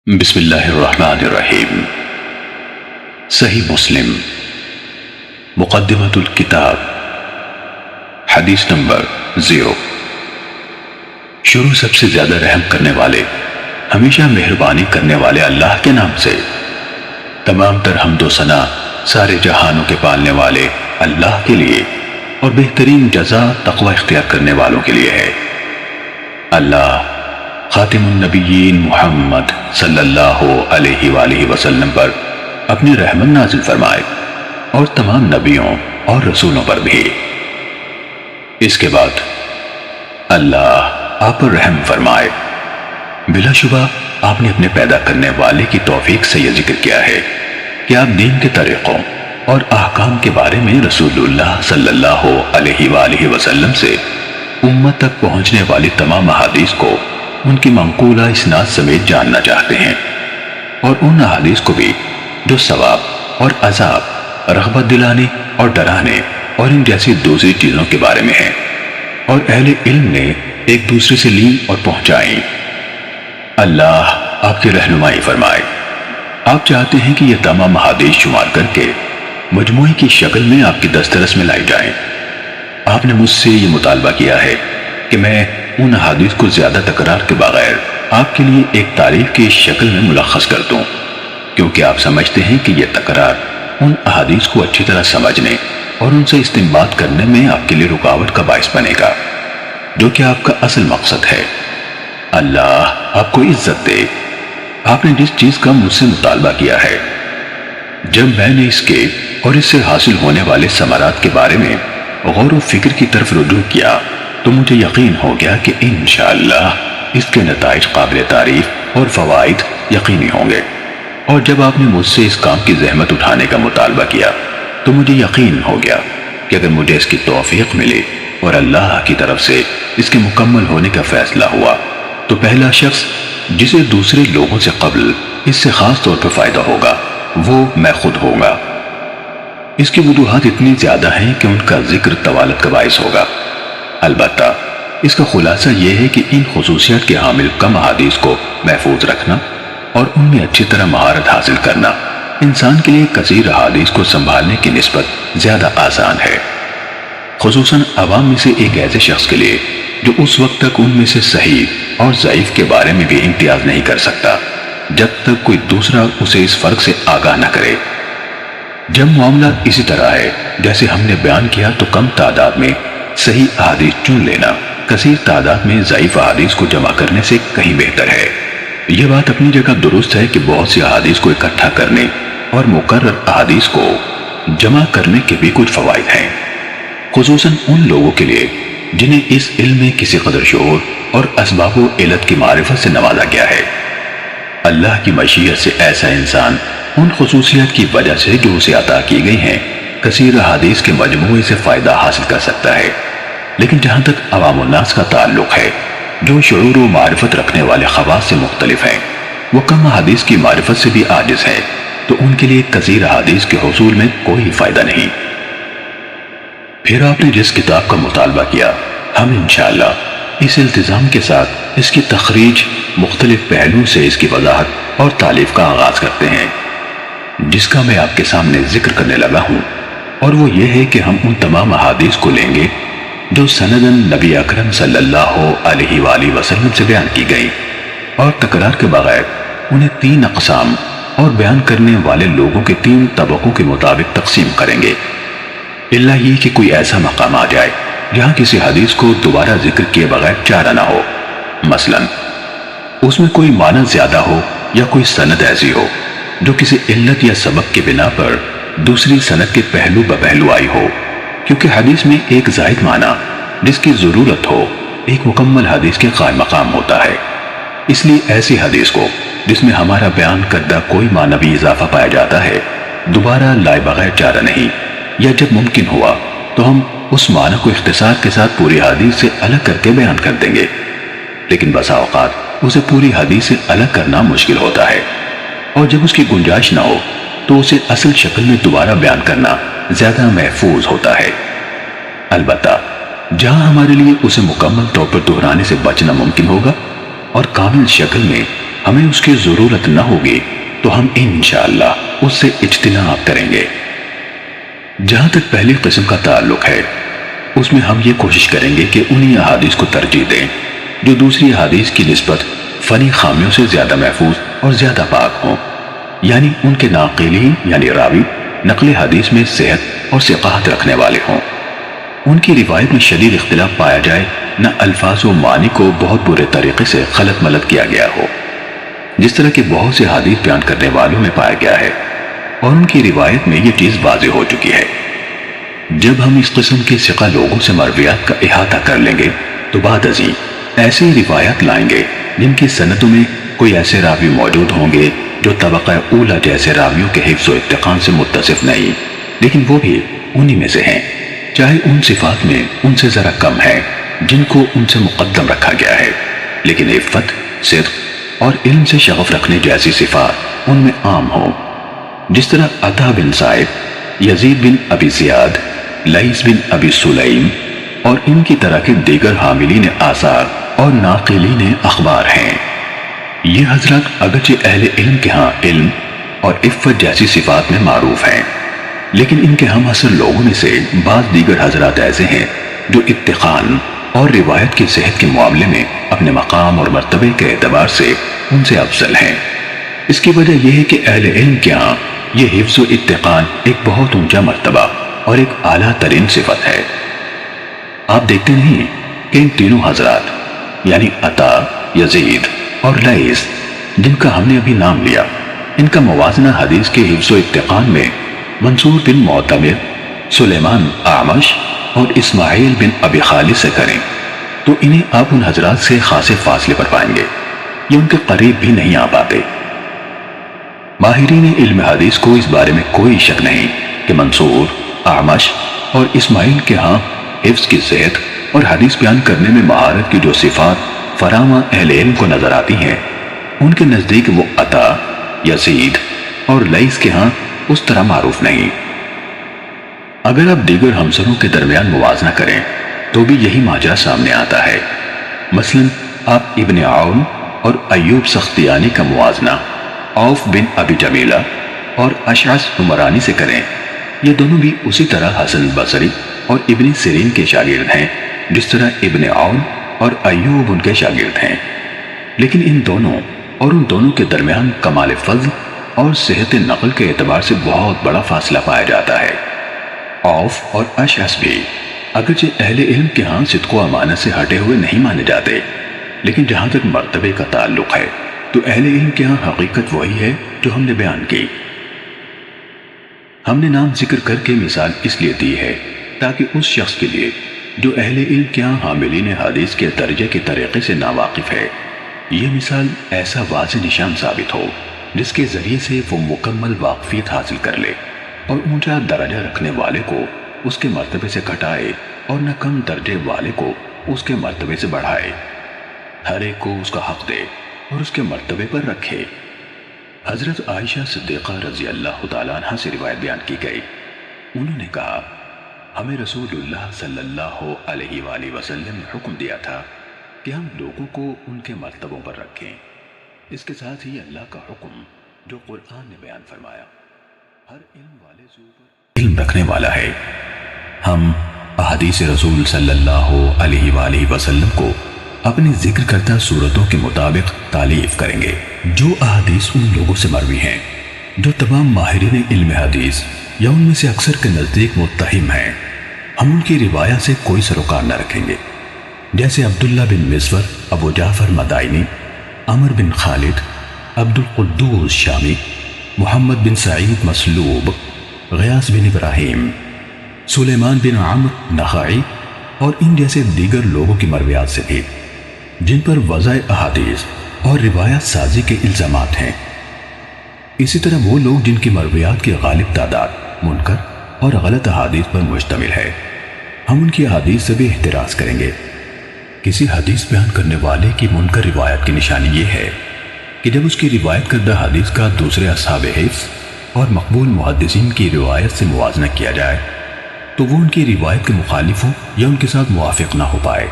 بسم اللہ الرحمن الرحیم۔ صحیح مسلم مقدمۃ الکتاب، حدیث نمبر 0۔ شروع سب سے زیادہ رحم کرنے والے، ہمیشہ مہربانی کرنے والے اللہ کے نام سے۔ تمام تر حمد و ثنا سارے جہانوں کے پالنے والے اللہ کے لیے اور بہترین جزا تقوی اختیار کرنے والوں کے لیے ہے۔ اللہ خاتم النبیین محمد صلی اللہ علیہ وآلہ وسلم پر اپنی رحمت نازل فرمائے اور تمام نبیوں اور رسولوں پر بھی۔ اس کے بعد اللہ آپ پر رحم فرمائے۔ بلا شبہ آپ نے اپنے پیدا کرنے والے کی توفیق سے یہ ذکر کیا ہے کہ آپ دین کے طریقوں اور احکام کے بارے میں رسول اللہ صلی اللہ علیہ وآلہ وسلم سے امت تک پہنچنے والی تمام احادیث کو ان کی منقولہ اسناد سمیت جاننا چاہتے ہیں، اور ان احادیث کو بھی جو ثواب اور عذاب، رغبت دلانے اور ڈرانے اور ان جیسی دوسری چیزوں کے بارے میں ہیں، اور اہل علم نے ایک دوسرے سے لی اور پہنچائیں۔ اللہ آپ کی رہنمائی فرمائے۔ آپ چاہتے ہیں کہ یہ تمام احادیث شمار کر کے مجموعے کی شکل میں آپ کی دسترس میں لائی جائیں۔ آپ نے مجھ سے یہ مطالبہ کیا ہے کہ میں ان احادیث کو زیادہ تکرار کے بغیر آپ کے لیے ایک تعریف کی شکل میں ملخص کر دوں، کیونکہ آپ سمجھتے ہیں کہ یہ تکرار ان احادیث کو اچھی طرح سمجھنے اور ان سے استنباط کرنے میں آپ کے لیے رکاوٹ کا باعث بنے گا، جو کہ آپ کا اصل مقصد ہے۔ اللہ آپ کو عزت دے۔ آپ نے جس چیز کا مجھ سے مطالبہ کیا ہے، جب میں نے اس کے اور اس سے حاصل ہونے والے ثمرات کے بارے میں غور و فکر کی طرف رجوع کیا تو مجھے یقین ہو گیا کہ انشاءاللہ اس کے نتائج قابل تعریف اور فوائد یقینی ہوں گے۔ اور جب آپ نے مجھ سے اس کام کی زحمت اٹھانے کا مطالبہ کیا تو مجھے یقین ہو گیا کہ اگر مجھے اس کی توفیق ملے اور اللہ کی طرف سے اس کے مکمل ہونے کا فیصلہ ہوا تو پہلا شخص جسے دوسرے لوگوں سے قبل اس سے خاص طور پر فائدہ ہوگا وہ میں خود ہوں گا۔ اس کی وجوہات اتنی زیادہ ہیں کہ ان کا ذکر طوالت کا باعث ہوگا۔ البتہ اس کا خلاصہ یہ ہے کہ ان خصوصیات کے حامل کم احادیث کو محفوظ رکھنا اور ان میں اچھی طرح مہارت حاصل کرنا انسان کے لیے کثیر احادیث کو سنبھالنے کی نسبت زیادہ آسان ہے، خصوصاً عوام میں سے ایک ایسے شخص کے لیے جو اس وقت تک ان میں سے صحیح اور ضعیف کے بارے میں بھی امتیاز نہیں کر سکتا جب تک کوئی دوسرا اسے اس فرق سے آگاہ نہ کرے۔ جب معاملہ اسی طرح ہے جیسے ہم نے بیان کیا تو کم تعداد میں صحیح احادیث چن لینا کثیر تعداد میں ضعیف احادیث کو جمع کرنے سے کہیں بہتر ہے۔ یہ بات اپنی جگہ درست ہے کہ بہت سی احادیث کو اکٹھا کرنے اور مقرر احادیث کو جمع کرنے کے بھی کچھ فوائد ہیں، خصوصاً ان لوگوں کے لیے جنہیں اس علم میں کسی قدر شعور اور اسباب و علت کی معرفت سے نوازا گیا ہے۔ اللہ کی مشیت سے ایسا انسان ان خصوصیات کی وجہ سے جو اسے عطا کی گئی ہیں کثیر احادیث کے مجموعے سے فائدہ حاصل کر سکتا ہے، لیکن جہاں تک عوام الناس کا تعلق ہے جو شعور و معرفت رکھنے والے خواص سے مختلف ہیں، وہ کم احادیث کی معرفت سے بھی عاجز ہیں، تو ان کے لیے کثیر احادیث کے حصول میں کوئی فائدہ نہیں۔ پھر آپ نے جس کتاب کا مطالبہ کیا، ہم انشاءاللہ اس التزام کے ساتھ اس کی تخریج مختلف پہلوؤں سے اس کی وضاحت اور تالیف کا آغاز کرتے ہیں، جس کا میں آپ کے سامنے ذکر کرنے لگا ہوں، اور وہ یہ ہے کہ ہم ان تمام احادیث کو لیں گے جو سنداً نبی اکرم صلی اللہ علیہ وآلہ وسلم سے بیان کی گئی، اور تکرار کے بغیر انہیں 3 اقسام اور بیان کرنے والے لوگوں کے 3 طبقوں کے مطابق تقسیم کریں گے، اللہ یہ کہ کوئی ایسا مقام آ جائے جہاں کسی حدیث کو دوبارہ ذکر کیے بغیر چارہ نہ ہو، مثلا اس میں کوئی معنی زیادہ ہو یا کوئی سند ایسی ہو جو کسی علت یا سبب کے بنا پر دوسری سند کے پہلو بپہلو آئی ہو، کیونکہ حدیث میں ایک زائد معنی جس کی ضرورت ہو ایک مکمل حدیث کے قائم مقام ہوتا ہے۔ اس لیے ایسی حدیث کو جس میں ہمارا بیان کردہ کوئی معنوی اضافہ پایا جاتا ہے دوبارہ لائے بغیر چارہ نہیں، یا جب ممکن ہوا تو ہم اس معنی کو اختصار کے ساتھ پوری حدیث سے الگ کر کے بیان کر دیں گے، لیکن بسا اوقات اسے پوری حدیث سے الگ کرنا مشکل ہوتا ہے، اور جب اس کی گنجائش نہ ہو تو اسے اصل شکل میں دوبارہ بیان کرنا زیادہ محفوظ ہوتا ہے۔ البتہ جہاں ہمارے لیے اسے مکمل طور پر دہرانے سے بچنا ممکن ہوگا اور کامل شکل میں ہمیں اس کی ضرورت نہ ہوگی تو ہم انشاءاللہ اس سے اجتناب کریں گے۔ جہاں تک پہلی قسم کا تعلق ہے، اس میں ہم یہ کوشش کریں گے کہ انہی احادیث کو ترجیح دیں جو دوسری احادیث کی نسبت فنی خامیوں سے زیادہ محفوظ اور زیادہ پاک ہوں، یعنی ان کے ناقلین یعنی راوی نقل حدیث میں صحت اور ثقاہت رکھنے والے ہوں، ان کی روایت میں شدید اختلاف پایا جائے، نہ الفاظ و معنی کو بہت برے طریقے سے خلط ملط کیا گیا ہو، جس طرح کے بہت سے حدیث بیان کرنے والوں میں پایا گیا ہے، اور ان کی روایت میں یہ چیز واضح ہو چکی ہے۔ جب ہم اس قسم کے ثقہ لوگوں سے مرویات کا احاطہ کر لیں گے تو بعد ازیں ایسی روایات لائیں گے جن کی سندوں میں کوئی ایسے راوی موجود ہوں گے جو طبقہ اولا جیسے راویوں کے حفظ و اتقان سے متصف نہیں، لیکن وہ بھی انہی میں سے ہیں، چاہے ان صفات میں ان سے ذرا کم ہے جن کو ان سے مقدم رکھا گیا ہے، لیکن عفت، صدق اور علم سے شغف رکھنے جیسی صفات ان میں عام ہوں، جس طرح عطا بن صائب، یزید بن ابی زیاد، لیث بن ابی سلیم اور ان کی طرح کے دیگر حاملین آثار اور ناقلین اخبار ہیں۔ یہ حضرات اگرچہ اہل علم کے ہاں علم اور عفت جیسی صفات میں معروف ہیں، لیکن ان کے ہم عصر لوگوں میں سے بعض دیگر حضرات ایسے ہیں جو اتقان اور روایت کی صحت کے معاملے میں اپنے مقام اور مرتبے کے اعتبار سے ان سے افضل ہیں۔ اس کی وجہ یہ ہے کہ اہل علم کے ہاں یہ حفظ و اتقان ایک بہت اونچا مرتبہ اور ایک اعلیٰ ترین صفت ہے۔ آپ دیکھتے نہیں کہ ان تینوں حضرات یعنی عطا، یزید اور لیث جن کا ہم نے ابھی نام لیا، ان کا موازنہ حدیث کے حفظ و اتقان میں منصور بن معتمر، سلیمان اعمش اور اسماعیل بن ابی خالد سے کریں تو انہیں آپ ان حضرات سے خاصے فاصلے پر پائیں گے، یہ ان کے قریب بھی نہیں آ پاتے۔ ماہرین علم حدیث کو اس بارے میں کوئی شک نہیں کہ منصور، اعمش اور اسماعیل کے ہاں حفظ کی صحت اور حدیث بیان کرنے میں مہارت کی جو صفات فراوان اہل علم کو نظر آتی ہیں، ان کے نزدیک وہ عطا، یزید اور لیث کے ہاں اس طرح معروف نہیں۔ اگر آپ دیگر ہمسروں کے درمیان موازنہ کریں تو بھی یہی ماجرا سامنے آتا ہے۔ مثلا آپ ابن عون اور ایوب سختیانی کا موازنہ عوف بن ابی جمیلہ اور اشعث عمرانی سے کریں، یہ دونوں بھی اسی طرح حسن بصری اور ابن سیرین کے شاگرد ہیں جس طرح ابن عون اور ایوب ان کے شاگرد ہیں، لیکن ان دونوں اور ان دونوں کے درمیان کمال فضل اور صحت نقل کے اعتبار سے بہت بڑا فاصلہ پایا جاتا ہے۔ عوف اور اشعث بھی اگرچہ اہل علم کے ہاں صدق و امانت سے ہٹے ہوئے نہیں مانے جاتے، لیکن جہاں تک مرتبے کا تعلق ہے تو اہل علم کے ہاں حقیقت وہی ہے جو ہم نے بیان کی۔ ہم نے نام ذکر کر کے مثال اس لیے دی ہے تاکہ اس شخص کے لیے جو اہل علم کے ہاں حاملین حدیث کے درجے کے طریقے سے ناواقف ہے، یہ مثال ایسا واضح نشان ثابت ہو جس کے ذریعے سے وہ مکمل واقفیت حاصل کر لے اور اونچا درجہ رکھنے والے کو اس کے مرتبے سے گھٹائے اور نہ کم درجے والے کو اس کے مرتبے سے بڑھائے، ہر ایک کو اس کا حق دے اور اس کے مرتبے پر رکھے۔ حضرت عائشہ صدیقہ رضی اللہ تعالیٰ عنہ سے روایت بیان کی گئی، انہوں نے کہا ہمیں رسول اللہ صلی اللہ علیہ وآلہ وسلم نے حکم دیا تھا کہ ہم لوگوں کو ان کے مرتبوں پر رکھیں۔ اس کے ساتھ ہی اللہ کا حکم جو قرآن نے بیان فرمایا، ہر علم والے سے اوپر علم رکھنے والا ہے۔ ہم احادیث رسول صلی اللہ علیہ وآلہ وسلم کو اپنی ذکر کرتا صورتوں کے مطابق تعلیف کریں گے جو احادیث ان لوگوں سے مروی ہیں جو تمام ماہرین علم حدیث یا ان میں سے اکثر کے نزدیک متہم ہیں۔ ہم ان کی روایت سے کوئی سروکار نہ رکھیں گے، جیسے عبداللہ بن مسور، ابو جعفر مدائنی، عمر بن خالد، عبد القدوس شامی، محمد بن سعید مسلوب، غیاث بن ابراہیم، سلیمان بن عمرو نخعی اور ان جیسے دیگر لوگوں کی مرویات سے بھی جن پر وضع احادیث اور روایات سازی کے الزامات ہیں۔ اسی طرح وہ لوگ جن کی مرویات کی غالب تعداد منکر اور غلط احادیث پر مشتمل ہے، ہم ان کی احادیث سے بھی احتراز کریں گے۔ کسی حدیث بیان کرنے والے کی منکر روایت کی نشانی یہ ہے کہ جب اس کی روایت کردہ حدیث کا دوسرے اصحاب حفظ اور مقبول محدثین کی روایت سے موازنہ کیا جائے تو وہ ان کی روایت کے مخالف ہو یا ان کے ساتھ موافق نہ ہو پائے۔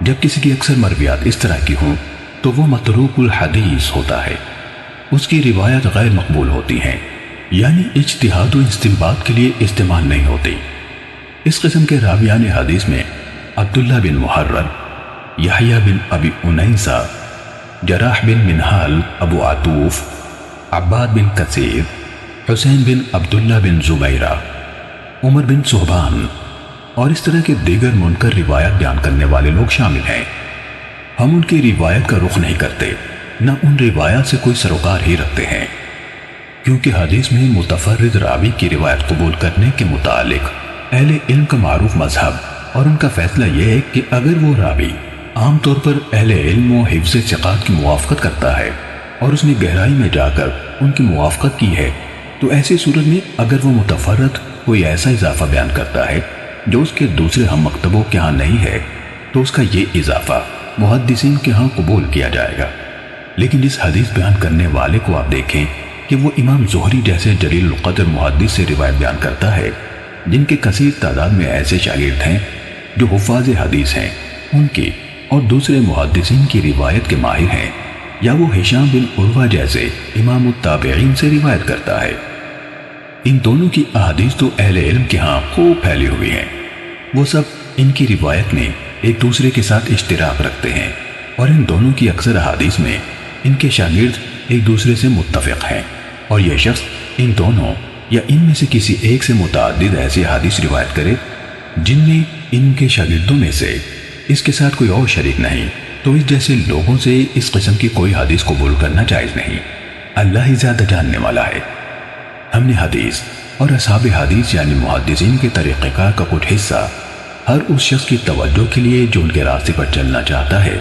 جب کسی کی اکثر مرویات اس طرح کی ہوں تو وہ متروک الحدیث ہوتا ہے، اس کی روایت غیر مقبول ہوتی ہیں، یعنی اجتہاد و استنباط کے لیے استعمال نہیں ہوتی۔ اس قسم کے راویان حدیث میں عبداللہ بن محرر، یحییٰ بن ابی انیسہ، جراح بن منہال ابو عطوف، عباد بن کثیر، حسین بن عبداللہ بن زبیرہ، عمر بن صہبان اور اس طرح کے دیگر منکر روایت بیان کرنے والے لوگ شامل ہیں۔ ہم ان کی روایت کا رخ نہیں کرتے، نہ ان روایات سے کوئی سروکار ہی رکھتے ہیں، کیونکہ حدیث میں متفرد راوی کی روایت قبول کرنے کے متعلق اہل علم کا معروف مذہب اور ان کا فیصلہ یہ ہے کہ اگر وہ راوی عام طور پر اہل علم و حفظ ثقات کی موافقت کرتا ہے اور اس نے گہرائی میں جا کر ان کی موافقت کی ہے، تو ایسی صورت میں اگر وہ متفرد کوئی ایسا اضافہ بیان کرتا ہے جو اس کے دوسرے ہم مکتبوں کے ہاں نہیں ہے، تو اس کا یہ اضافہ محدثین کے ہاں قبول کیا جائے گا۔ لیکن اس حدیث بیان کرنے والے کو آپ دیکھیں کہ وہ امام زہری جیسے جلیل القدر محدث سے روایت بیان کرتا ہے، جن کے کثیر تعداد میں ایسے شاگرد ہیں جو حفاظ حدیث ہیں، ان کی اور دوسرے محدثین کی روایت کے ماہر ہیں، یا وہ ہشام بن عروہ جیسے امام التابعین سے روایت کرتا ہے۔ ان دونوں کی احادیث تو اہل علم کے ہاں خوب پھیلی ہوئی ہیں، وہ سب ان کی روایت میں ایک دوسرے کے ساتھ اشتراک رکھتے ہیں، اور ان دونوں کی اکثر احادیث میں ان کے شاگرد ایک دوسرے سے متفق ہیں، اور یہ شخص ان دونوں یا ان میں سے کسی ایک سے متعدد ایسی حدیث روایت کرے جن میں ان کے شاگردوں میں سے اس کے ساتھ کوئی اور شریک نہیں، تو اس جیسے لوگوں سے اس قسم کی کوئی حدیث قبول کرنا جائز نہیں۔ اللہ ہی زیادہ جاننے والا ہے۔ ہم نے حدیث اور اصحاب حدیث یعنی محدثین کے طریقہ کار کا کچھ حصہ ہر اس شخص کی توجہ کے لیے جو ان کے راستے پر چلنا چاہتا ہے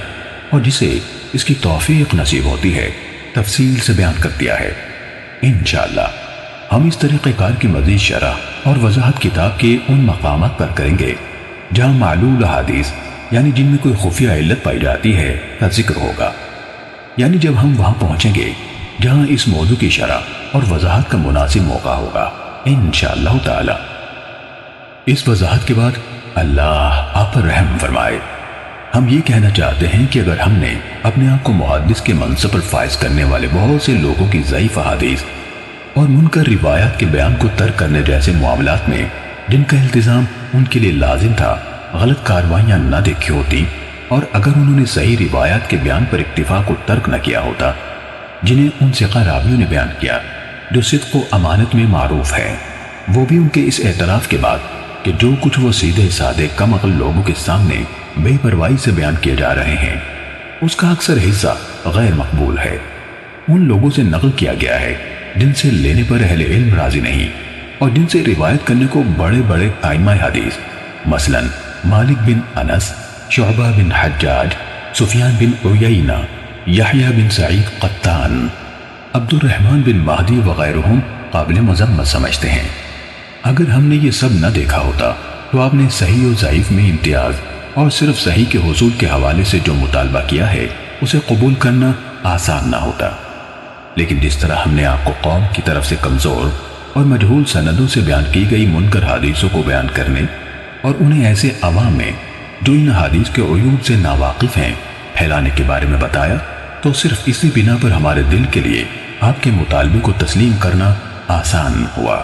اور جسے اس کی توفیق نصیب ہوتی ہے، تفصیل سے بیان کر دیا ہے۔ انشاءاللہ ہم اس طریقہ کار کی مزید شرح اور وضاحت کتاب کے ان مقامات پر کریں گے جہاں معلول حدیث یعنی جن میں کوئی خفیہ علت پائی جاتی ہے کا ذکر ہوگا، یعنی جب ہم وہاں پہنچیں گے جہاں اس موضوع کی شرح اور وضاحت کا مناسب موقع ہوگا انشاءاللہ تعالی۔ اس وضاحت کے بعد اللہ آپ پر رحم فرمائے۔ ہم یہ کہنا چاہتے ہیں کہ اگر ہم نے اپنے آپ کو محدث کے منصب پر فائز کرنے والے بہت سے لوگوں کی ضعیف حدیث اور منکر روایات کے بیان کو ترک کرنے جیسے معاملات میں جن کا التزام ان کے لیے لازم تھا غلط کاروائیاں نہ دیکھی ہوتی، اور اگر انہوں نے صحیح روایات کے بیان پر اکتفا کو ترک نہ کیا ہوتا جنہیں ان ثقہ راویوں نے بیان کیا جو صدق و امانت میں معروف ہے، وہ بھی ان کے اس اعتراف کے بعد کہ جو کچھ وہ سیدھے سادے کم عقل لوگوں کے سامنے بے پرواہی سے بیان کیے جا رہے ہیں اس کا اکثر حصہ غیر مقبول ہے، ان لوگوں سے نقل کیا گیا ہے جن سے لینے پر اہل علم راضی نہیں، اور جن سے روایت کرنے کو بڑے بڑے ائمہ حدیث مثلا مالک بن انس، شعبہ بن حجاج، سفیان بن عیینہ، یحییٰ بن سعید قطان، عبد الرحمن بن مہدی وغیرہم قابل مذمت سمجھتے ہیں۔ اگر ہم نے یہ سب نہ دیکھا ہوتا تو آپ نے صحیح و ضعیف میں امتیاز اور صرف صحیح کے حصول کے حوالے سے جو مطالبہ کیا ہے اسے قبول کرنا آسان نہ ہوتا، لیکن جس طرح ہم نے آپ کو قوم کی طرف سے کمزور اور مجہول سندوں سے بیان کی گئی منکر حدیثوں کو بیان کرنے اور انہیں ایسے عوام میں جو ان حدیث کے عیوب سے ناواقف ہیں پھیلانے کے بارے میں بتایا، تو صرف اسی بنا پر ہمارے دل کے لیے آپ کے مطالبے کو تسلیم کرنا آسان ہوا۔